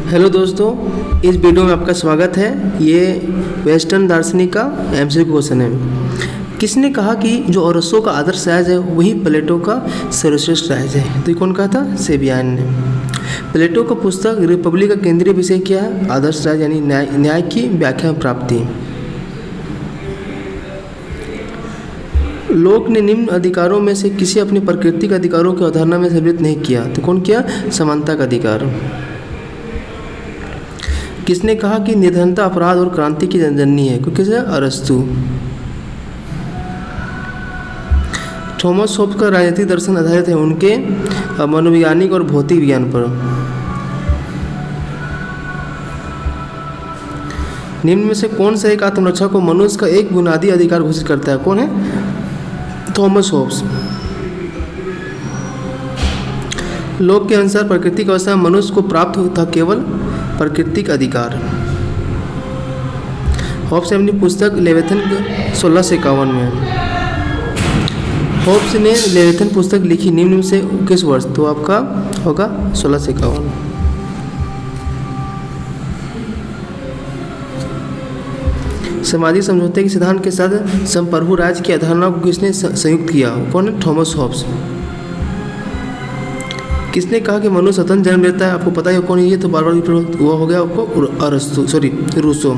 Hello दोस्तों, इस video में आपका स्वागत है। ये वेस्टर्न दार्शनिक का एमसीक्यू क्वेश्चन है। किसने कहा कि जो अरस्तू का आदर्श राज है वही प्लेटो का सर्वश्रेष्ठ राज है? तो ये कौन कहा था? सेबियान ने। प्लेटो का पुस्तक रिपब्लिक का केंद्रीय विषय क्या है? आदर्श राज यानी न्याय की व्याख्या प्राप्ति। लोक ने निम्न अधिकारों में से किसी अपने प्राकृतिक अधिकारों की अवधारणा में सम्मिलित नहीं किया। तो कौन किया? समानता का अधिकार। किसने कहा कि निर्धनता अपराध और क्रांति की जननी है? क्योंकि अरस्तू। थॉमस होब्स का राजनीतिक दर्शन आधारित है उनके मनोवैज्ञानिक और भौतिक विज्ञान पर। निम्न में से कौन सा एक आत्मरक्षा को मनुष्य का एक बुनियादी अधिकार घोषित करता है? कौन है? Thomas Hobbes. लोक के अनुसार प्राकृतिक अवस्था में मनुष्य को प्राप्त होता केवल प्राकृतिक अधिकार। होब्स ने अपनी पुस्तक लेविथन 1651 में। होब्स ने लेविथन पुस्तक लिखी निम्न से किस वर्ष? तो आपका होगा 1651। सामाजिक समझौते के सिद्धांत के साथ संप्रभु राज्य की अवधारणा को किसने संयुक्त किया? कौन है? Thomas Hobbes. किसने कहा कि मनुष्य स्वतंत्र जन्म लेता है? आपको पता है कौन है ये? तो बार बार हुआ हो गया आपको अरस्तू, रूसो।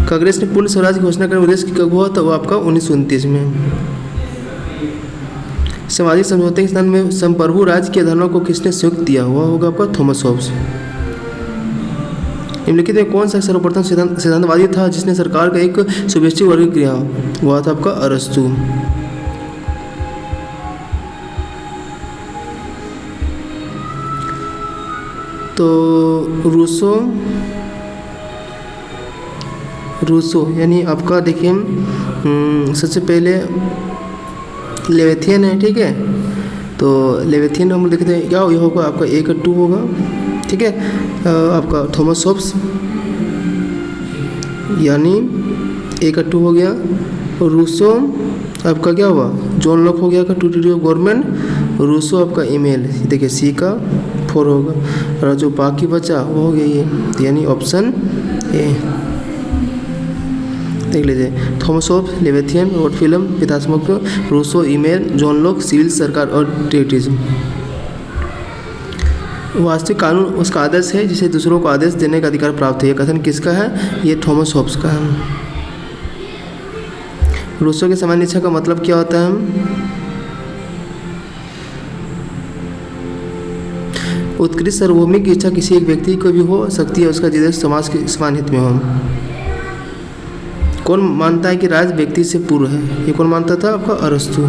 कांग्रेस ने पूर्ण स्वराज की घोषणा करने उद्देश्य कब हुआ? तो वो आपका 1929 में। सामाजिक समझौते के सिद्धांत में संप्रभु राज्य की अवधारणा को किसने संयुक्त किया? हुआ होगा आपका थॉमस होब्स। निम्नलिखित में कौन सा सर्वप्रथम सिद्धांतवादी था जिसने सरकार का एक सुव्यवस्थित वर्ग किया? हुआ था आपका अरस्तू। तो रूसो यानी आपका देखिए सबसे पहले लेविथियन है, ठीक है। तो लेविथियन हम देखते हैं क्या होगा आपका 1 और 2 होगा, ठीक है। आपका थॉमस होब्स यानी 1 और 2 हो गया। रूसो आपका क्या हुआ? जॉन लॉक हो गया का 2 ऑफ गवर्नमेंट। रूसो आपका ईमेल देखिए C का 4 होगा। और जो बाकी बचा वो हो गया ये, यानी ऑप्शन ए। देख लीजिए, Thomas Hobbes, Leviathan, Robert Filmer, पितामह, Rousseau, Emile, John Locke, civil सरकार और टेररिज्म। वास्तविक कानून उसका आदर्श है जिसे दूसरों को आदेश देने का अधिकार प्राप्त है। यह कथन किसका है? ये थॉमस होब्स का है। रूसो के सामान्य इच्छा का मतलब क्या होता है? उत्कृष्ट सार्वभौमिक इच्छा किसी एक व्यक्ति को भी हो सकती है, उसका जिसे समाज के समान हित में हो। कौन मानता है कि राज व्यक्ति से पूर्व है? ये कौन मानता था? आपका अरस्तू।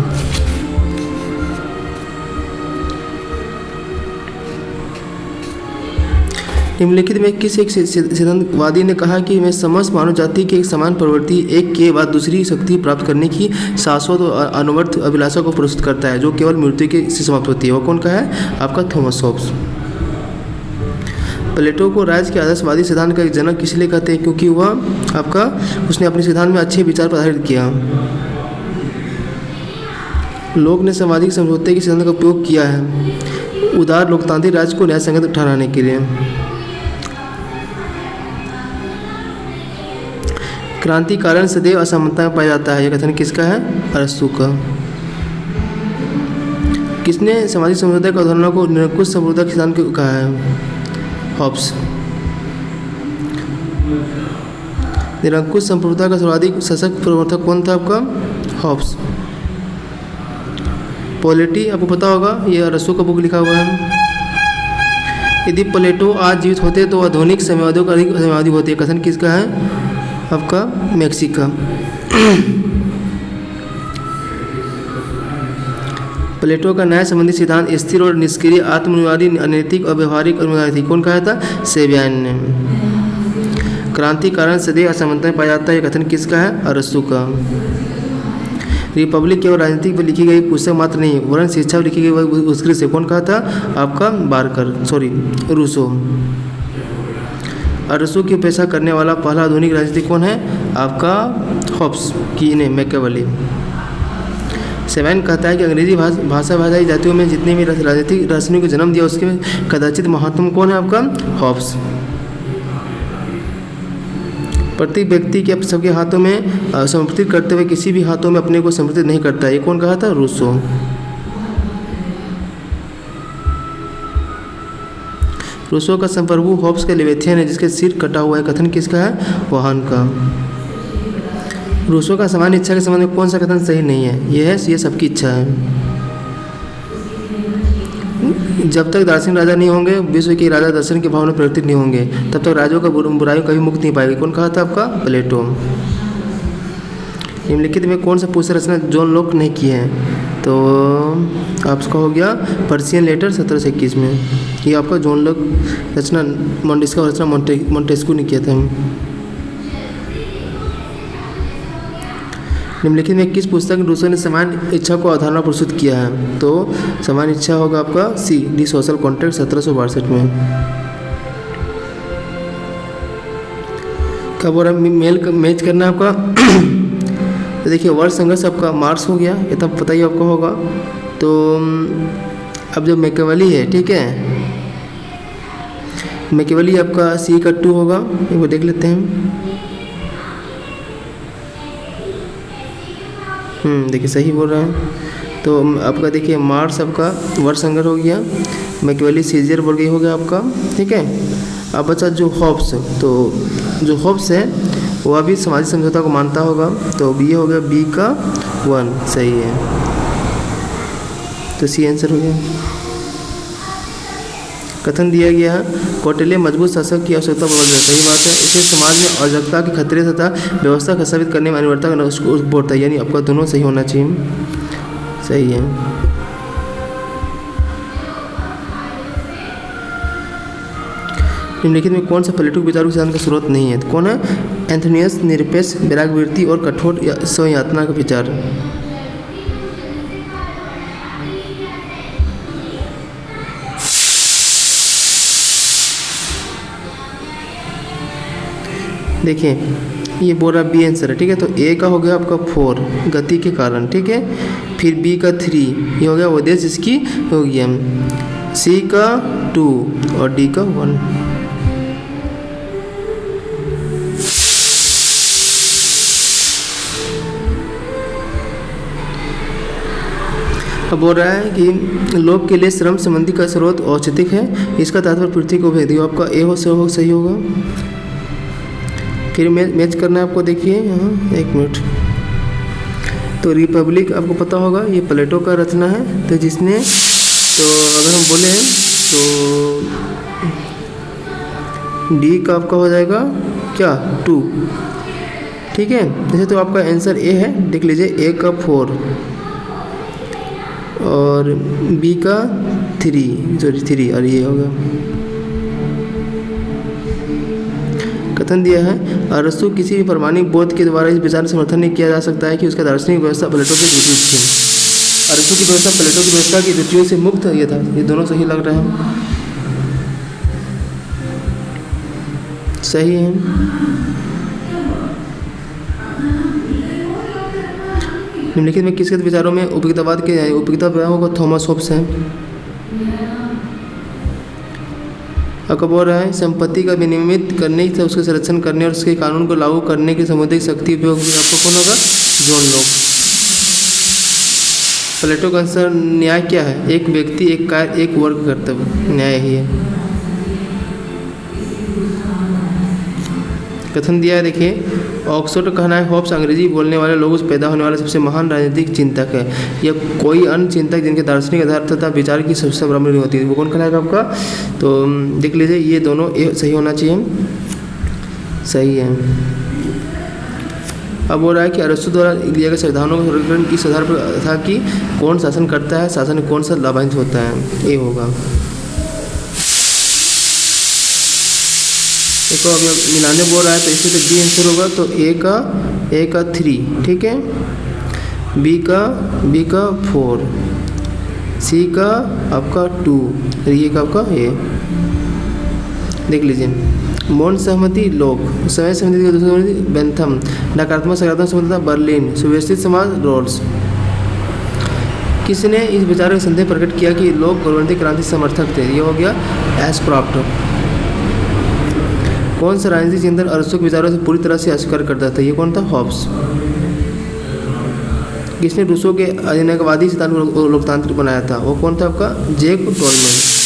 निम्नलिखित में किस एक सिद्धांतवादी ने कहा कि मैं समस्त मानव जाति की एक समान प्रवृत्ति एक के बाद दूसरी शक्ति प्राप्त करने की शाश्वत और अनवर्त अभिलाषा को प्रस्तुत करता है जो केवल मृत्यु के से समाप्त होती है? वो कौन का है? आपका थॉमस होब्स। प्लेटो को राज्य के आदर्शवादी सिद्धांत का एक जनक इसलिए कहते हैं क्योंकि वह आपका उसने अपने सिद्धांत में अच्छे विचार पर आधारित किया। लोक ने सामाजिक समझौते के सिद्धांत का उपयोग किया है उदार लोकतांत्रिक राज्य को न्यायसंगत ठहराने के लिए। क्रांति कारण सदैव असमानता में पाया जाता है। यह कथन किसका है? अरस्तू का। किसने सामाजिक समझौते की अवधारणा को निरंकुश संप्रभुता के सिद्धांत को कहा है? होब्स। निरंकुश संप्रभुता का सर्वाधिक सशक्त प्रवर्तक कौन था? आपका होब्स। पॉलिटी आपको पता होगा, ये अरस्तू का बुक लिखा हुआ है। यदि प्लेटो आज जीवित होते तो आधुनिक साम्यवादियों का अधिक साम्यवादी होते। कथन किसका है? आपका मैक्सिका। प्लेटो का न्याय संबंधी सिद्धांत स्थिर और निष्क्रिय, आत्मनिवादी, अनैतिक और व्यवहारिक और थी। कौन कहा था? सेबियान ने। क्रांति कारण सदैव असमानता में पाया जाता है। कथन किसका है? अरस्तू का। रिपब्लिक केवल राजनीतिक पर लिखी गई पुस्तक मात्र नहीं वरन शिक्षा पर लिखी गई उत्कृष्ट से। कौन कहा था? आपका रूसो। अरस्तू की उपेक्षा करने वाला पहला आधुनिक राजनीतिक कौन है? आपका होब्स की ने मैकियावेली। 7 कहता है कि अंग्रेजी भाषाई जातियों में जितने भी राजनीतिक रचनाओं को जन्म दिया उसके कदाचित महात्मा कौन है आपका? हॉब्स। प्रत्येक व्यक्ति के सबके हाथों में समर्पित करते हुए किसी भी हाथों में अपने को समर्पित नहीं करता, ये कौन कहा था? रूसो। रूसो का संप्रभु हॉब्स का लेविथियन है जिसके सिर कटा हुआ है, कथन किसका है? वाहन का। रूसो का सामान्य इच्छा के संबंध में कौन सा कथन सही नहीं है? ये सबकी इच्छा है। जब तक दार्शनिक राजा नहीं होंगे, विश्व के राजा दर्शन की भावना प्रवर्तित नहीं होंगे, तब तक राजों का बुराइयों कभी मुक्त नहीं पाएगी, कौन कहा था आपका? प्लेटो। निम्नलिखित में कौन सा पुस्तक रचना जॉन लॉक ने की है? तो आपका हो गया पर्शियन लेटर 1721 में। ये आपका जॉन लॉक रचना इसका रचना मॉन्टेस्क्यू ने किया था। निम्नलिखित में किस पुस्तक में रूसो ने समान इच्छा को अवधारणा प्रस्तुत किया है? तो समान इच्छा होगा आपका सी, दी सोशल कॉन्ट्रैक्ट 1762 में। कब और मैच करना है आपका? तो देखिए वर्ड संघर्ष आपका मार्क्स हो गया, ये तो पता ही आपको होगा। तो अब जो मैकियावेली है, ठीक है, मैकियावेली आपका सी का 2 होगा, एक बार देख लेते हैं। देखिए सही बोल रहा है। तो आपका देखिए मार्क्स आपका वर्ड संघर्ष हो गया, मैकियावेली सीजर बोल गई हो गया आपका, ठीक है। अब बचा जो हॉब्स, तो जो हॉब्स है वह भी सामाजिक समझौता को मानता होगा, तो ये हो गया बी का 1 सही है, तो सी आंसर हो गया। कथन दिया गया है कौटिल्य मजबूत शासक की आवश्यकता पर बल देता है, सही बात है। इसे समाज में अराजकता के खतरे तथा व्यवस्था को स्थापित करने में अनिवार्यता का उसको बोलता है, यानी आपका दोनों सही होना चाहिए, सही है। निम्नलिखित में कौन सा प्लेटो के विचारों के सिद्धांत का स्रोत नहीं है? तो कौन है? एंथोनियस निरपेक्ष वैराग्यवृत्ति और कठोर स्वयातना का विचार। देखिए ये बोल रहा बी आंसर है, ठीक है। तो ए का हो गया आपका 4 गति के कारण, ठीक है। फिर बी का 3 ये हो गया उद्देश्य जिसकी हो गया, सी का 2 और डी का 1। अब बोल रहा है कि लोक के लिए श्रम संबंधी का स्रोत औचितिक है, इसका तात्पर्य पृथ्वी को भेद दिया, आपका ए हो सही होगा। फिर मैच करना है आपको, देखिए यहाँ 1 मिनट। तो रिपब्लिक आपको पता होगा ये प्लेटो का रचना है, तो जिसने, तो अगर हम बोले तो डी का आपका हो जाएगा क्या 2, ठीक है। जैसे तो आपका आंसर ए है, देख लीजिए ए का 4 और बी का 3 और ये होगा। कथन दिया है अरस्तु किसी भी प्रामाणिक बोध के द्वारा इस विचार समर्थन नहीं किया जा सकता है कि उसका दार्शनिक व्यवस्था प्लेटो की विपरीत थी। अरस्तु की व्यवस्था प्लेटो की व्यवस्था की रुचियों से मुक्त ये था, ये दोनों सही लग रहे हैं, सही है। निम्नलिखित में किसके विचारों में उपयोगितावाद के उपयोगिता होगा? थॉमस होब्स है। अब बोल रहा है संपत्ति का विनियमित करने से उसके संरक्षण करने और उसके कानून को लागू करने की समुदायिक शक्ति उपयोग आपको कौन होगा? John Locke. प्लेटो का आंसर न्याय क्या है? एक व्यक्ति, एक कार्य, एक वर्ग कर्तव्य, न्याय ही है। कथन दिया है देखिए ऑक्सफोर्ड का कहना है हॉब्स अंग्रेजी बोलने वाले लोगों से पैदा होने वाला सबसे महान राजनीतिक चिंतक है, या कोई अन्य चिंतक जिनके दार्शनिक आधार तथा विचार की सबसे बराबर नहीं होती है, वो कौन कहलाएगा आपका? तो देख लीजिए ये दोनों सही होना चाहिए, सही है। अब बोल रहा है कि अरस्तु द्वारा दिए गए संविधानों का वर्गीकरण किस आधार पर था कि कौन शासन करता है, शासन में कौन सा लाभान्वित होता है? ये होगा। देखो अब मिलाने बोल रहा है तो इसमें तो बी आंसर होगा, तो ए का 3, ठीक है, बी का 4, सी का आपका 2 और ये का आपका ए। देख लीजिए मौन सहमति लोक, समय सहमति का दूसरा सहमति बेंथम, नकारात्मक सकारात्मक सहमति बर्लिन, सुव्यवस्थित समाज रोड्स। किसने इस विचार का संदेह प्रकट किया कि लोग गोलबंदी क्रांति समर्थक थे? ये हो गया एस प्रॉप्ट। कौन सा राजनीतिक चिंतन अरस्तु के विचारों से पूरी तरह से अस्वीकार करता था? ये कौन था? हॉब्स। किसने रूसो के अधिनायकवादी सिद्धांत को लोकतांत्रिक बनाया था? वो कौन था आपका? Jack Tolman.